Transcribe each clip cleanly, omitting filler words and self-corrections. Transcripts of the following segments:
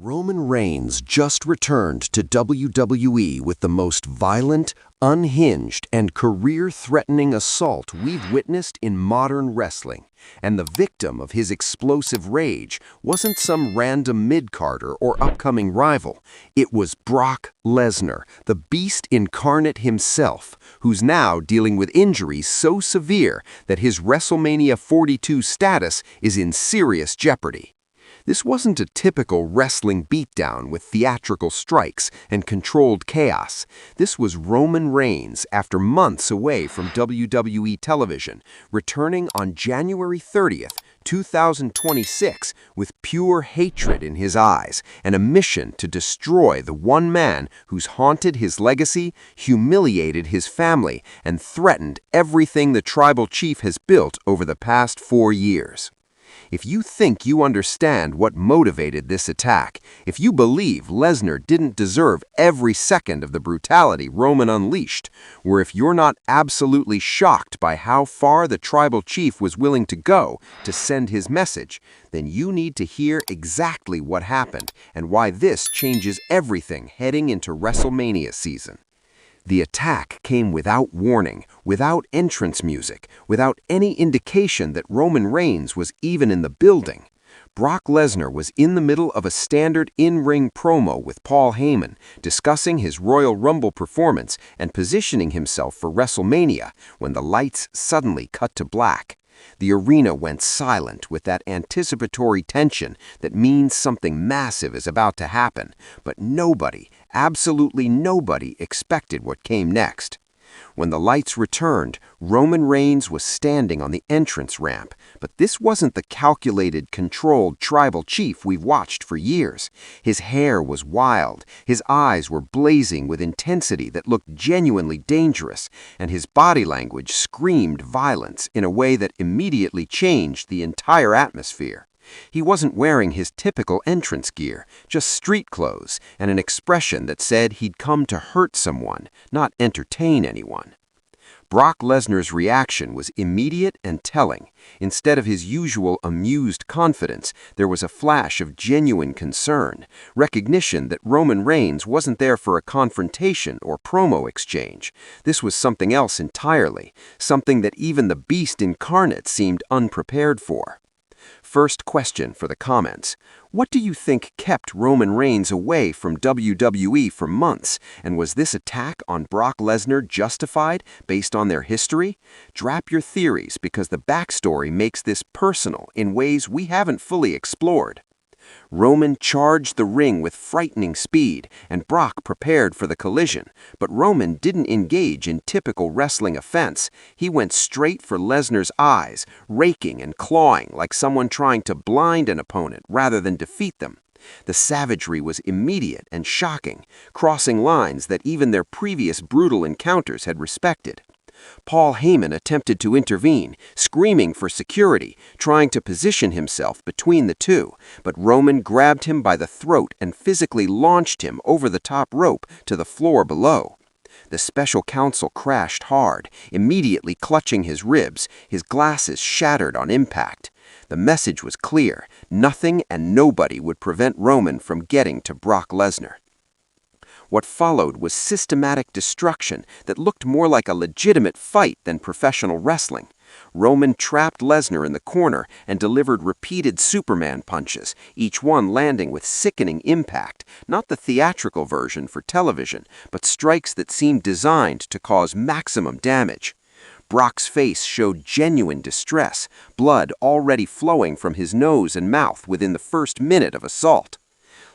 Roman Reigns just returned to WWE with the most violent, unhinged, and career-threatening assault we've witnessed in modern wrestling. And the victim of his explosive rage wasn't some random mid-carder or upcoming rival. It was Brock Lesnar, the beast incarnate himself, who's now dealing with injuries so severe that his WrestleMania 42 status is in serious jeopardy. This wasn't a typical wrestling beatdown with theatrical strikes and controlled chaos. This was Roman Reigns, after months away from WWE television, returning on January 30th, 2026, with pure hatred in his eyes and a mission to destroy the one man who's haunted his legacy, humiliated his family, and threatened everything the tribal chief has built over the past 4 years. If you think you understand what motivated this attack, if you believe Lesnar didn't deserve every second of the brutality Roman unleashed, or if you're not absolutely shocked by how far the tribal chief was willing to go to send his message, then you need to hear exactly what happened and why this changes everything heading into WrestleMania season. The attack came without warning, without entrance music, without any indication that Roman Reigns was even in the building. Brock Lesnar was in the middle of a standard in-ring promo with Paul Heyman, discussing his Royal Rumble performance and positioning himself for WrestleMania when the lights suddenly cut to black. The arena went silent with that anticipatory tension that means something massive is about to happen, but nobody, absolutely nobody, expected what came next. When the lights returned, Roman Reigns was standing on the entrance ramp, but this wasn't the calculated, controlled tribal chief we've watched for years. His hair was wild, his eyes were blazing with intensity that looked genuinely dangerous, and his body language screamed violence in a way that immediately changed the entire atmosphere. He wasn't wearing his typical entrance gear, just street clothes and an expression that said he'd come to hurt someone, not entertain anyone. Brock Lesnar's reaction was immediate and telling. Instead of his usual amused confidence, there was a flash of genuine concern, recognition that Roman Reigns wasn't there for a confrontation or promo exchange. This was something else entirely, something that even the beast incarnate seemed unprepared for. First question for the comments. What do you think kept Roman Reigns away from WWE for months? And was this attack on Brock Lesnar justified based on their history? Drop your theories because the backstory makes this personal in ways we haven't fully explored. Roman charged the ring with frightening speed, and Brock prepared for the collision. But Roman didn't engage in typical wrestling offense. He went straight for Lesnar's eyes, raking and clawing like someone trying to blind an opponent rather than defeat them. The savagery was immediate and shocking, crossing lines that even their previous brutal encounters had respected. Paul Heyman attempted to intervene, screaming for security, trying to position himself between the two, but Roman grabbed him by the throat and physically launched him over the top rope to the floor below. The special counsel crashed hard, immediately clutching his ribs, his glasses shattered on impact. The message was clear: nothing and nobody would prevent Roman from getting to Brock Lesnar. What followed was systematic destruction that looked more like a legitimate fight than professional wrestling. Roman trapped Lesnar in the corner and delivered repeated Superman punches, each one landing with sickening impact, not the theatrical version for television, but strikes that seemed designed to cause maximum damage. Brock's face showed genuine distress, blood already flowing from his nose and mouth within the first minute of assault.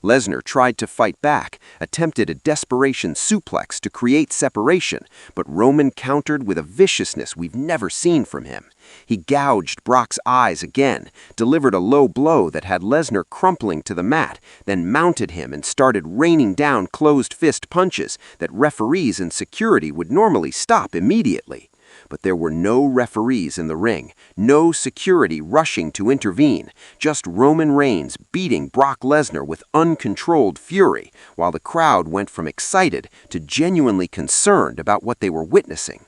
Lesnar tried to fight back, attempted a desperation suplex to create separation, but Roman countered with a viciousness we've never seen from him. He gouged Brock's eyes again, delivered a low blow that had Lesnar crumpling to the mat, then mounted him and started raining down closed-fist punches that referees and security would normally stop immediately. But there were no referees in the ring, no security rushing to intervene, just Roman Reigns beating Brock Lesnar with uncontrolled fury, while the crowd went from excited to genuinely concerned about what they were witnessing.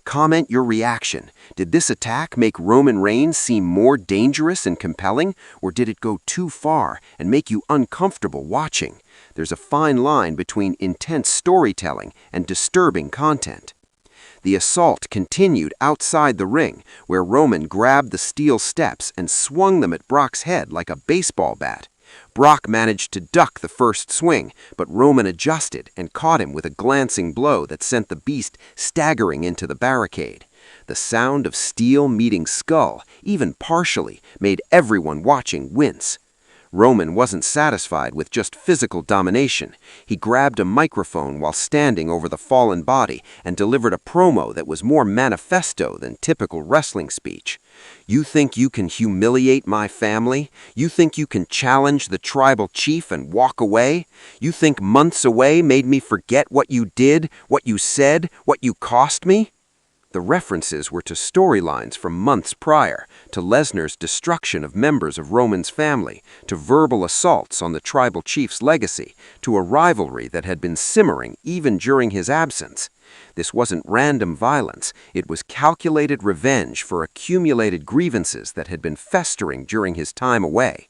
Comment your reaction. Did this attack make Roman Reigns seem more dangerous and compelling, or did it go too far and make you uncomfortable watching? There's a fine line between intense storytelling and disturbing content. The assault continued outside the ring, where Roman grabbed the steel steps and swung them at Brock's head like a baseball bat. Brock managed to duck the first swing, but Roman adjusted and caught him with a glancing blow that sent the beast staggering into the barricade. The sound of steel meeting skull, even partially, made everyone watching wince. Roman wasn't satisfied with just physical domination. He grabbed a microphone while standing over the fallen body and delivered a promo that was more manifesto than typical wrestling speech. "You think you can humiliate my family? You think you can challenge the tribal chief and walk away? You think months away made me forget what you did, what you said, what you cost me?" The references were to storylines from months prior, to Lesnar's destruction of members of Roman's family, to verbal assaults on the tribal chief's legacy, to a rivalry that had been simmering even during his absence. This wasn't random violence, it was calculated revenge for accumulated grievances that had been festering during his time away.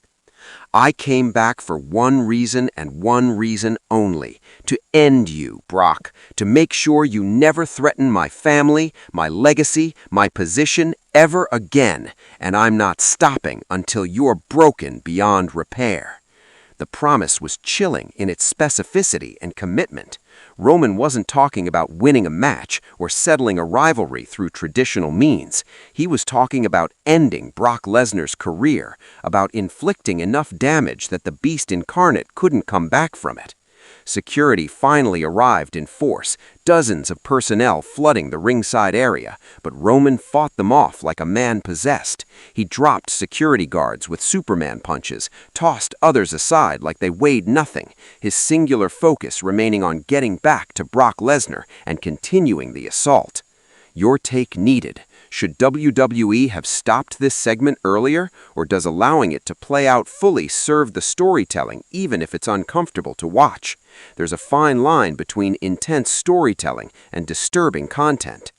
"I came back for one reason and one reason only, to end you, Brock, to make sure you never threaten my family, my legacy, my position ever again, and I'm not stopping until you're broken beyond repair." The promise was chilling in its specificity and commitment. Roman wasn't talking about winning a match or settling a rivalry through traditional means. He was talking about ending Brock Lesnar's career, about inflicting enough damage that the beast incarnate couldn't come back from it. Security finally arrived in force, dozens of personnel flooding the ringside area, but Roman fought them off like a man possessed. He dropped security guards with Superman punches, tossed others aside like they weighed nothing, his singular focus remaining on getting back to Brock Lesnar and continuing the assault. Your take needed. Should WWE have stopped this segment earlier, or does allowing it to play out fully serve the storytelling even if it's uncomfortable to watch? There's a fine line between intense storytelling and disturbing content.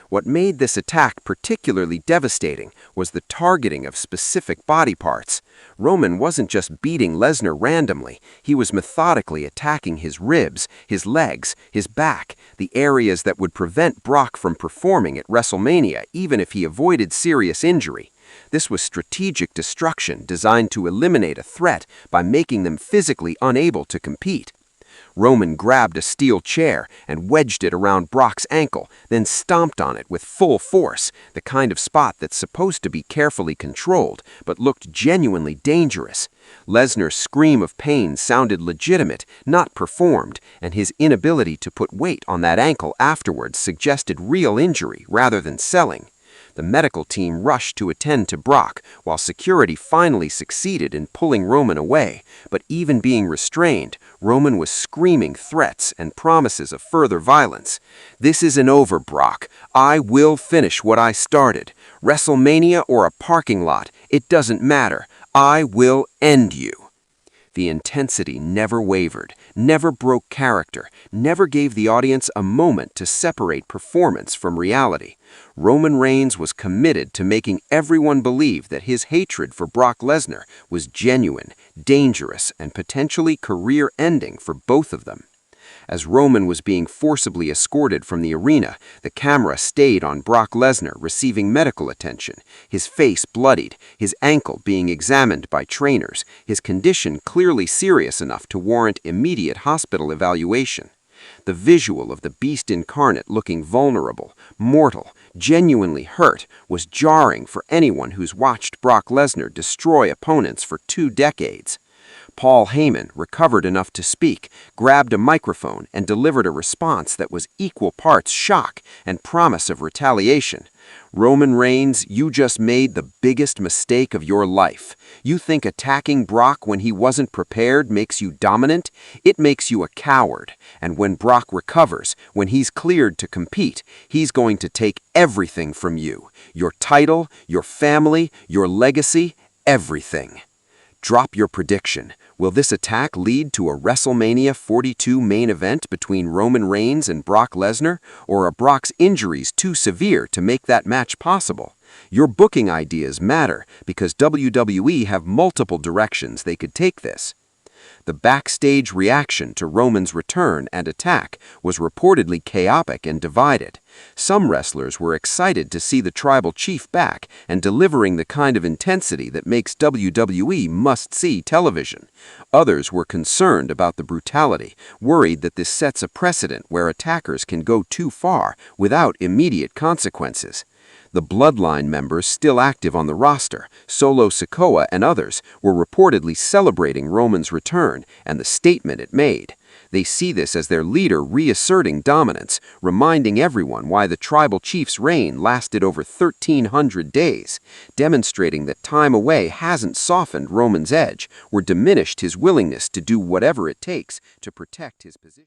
What made this attack particularly devastating was the targeting of specific body parts. Roman wasn't just beating Lesnar randomly, he was methodically attacking his ribs, his legs, his back, the areas that would prevent Brock from performing at WrestleMania even if he avoided serious injury. This was strategic destruction designed to eliminate a threat by making them physically unable to compete. Roman grabbed a steel chair and wedged it around Brock's ankle, then stomped on it with full force, the kind of spot that's supposed to be carefully controlled, but looked genuinely dangerous. Lesnar's scream of pain sounded legitimate, not performed, and his inability to put weight on that ankle afterwards suggested real injury rather than selling. The medical team rushed to attend to Brock, while security finally succeeded in pulling Roman away. But even being restrained, Roman was screaming threats and promises of further violence. "This isn't over, Brock. I will finish what I started. WrestleMania or a parking lot, it doesn't matter. I will end you." The intensity never wavered, never broke character, never gave the audience a moment to separate performance from reality. Roman Reigns was committed to making everyone believe that his hatred for Brock Lesnar was genuine, dangerous, and potentially career-ending for both of them. As Roman was being forcibly escorted from the arena, the camera stayed on Brock Lesnar receiving medical attention, his face bloodied, his ankle being examined by trainers, his condition clearly serious enough to warrant immediate hospital evaluation. The visual of the beast incarnate looking vulnerable, mortal, genuinely hurt was jarring for anyone who's watched Brock Lesnar destroy opponents for 2 decades. Paul Heyman recovered enough to speak, grabbed a microphone, and delivered a response that was equal parts shock and promise of retaliation. "Roman Reigns, you just made the biggest mistake of your life. You think attacking Brock when he wasn't prepared makes you dominant? It makes you a coward. And when Brock recovers, when he's cleared to compete, he's going to take everything from you. Your title, your family, your legacy, everything." Drop your prediction. Will this attack lead to a WrestleMania 42 main event between Roman Reigns and Brock Lesnar, or are Brock's injuries too severe to make that match possible? Your booking ideas matter because WWE have multiple directions they could take this. The backstage reaction to Roman's return and attack was reportedly chaotic and divided. Some wrestlers were excited to see the tribal chief back and delivering the kind of intensity that makes WWE must-see television. Others were concerned about the brutality, worried that this sets a precedent where attackers can go too far without immediate consequences. The Bloodline members still active on the roster, Solo Sikoa and others, were reportedly celebrating Roman's return and the statement it made. They see this as their leader reasserting dominance, reminding everyone why the tribal chief's reign lasted over 1,300 days, demonstrating that time away hasn't softened Roman's edge or diminished his willingness to do whatever it takes to protect his position.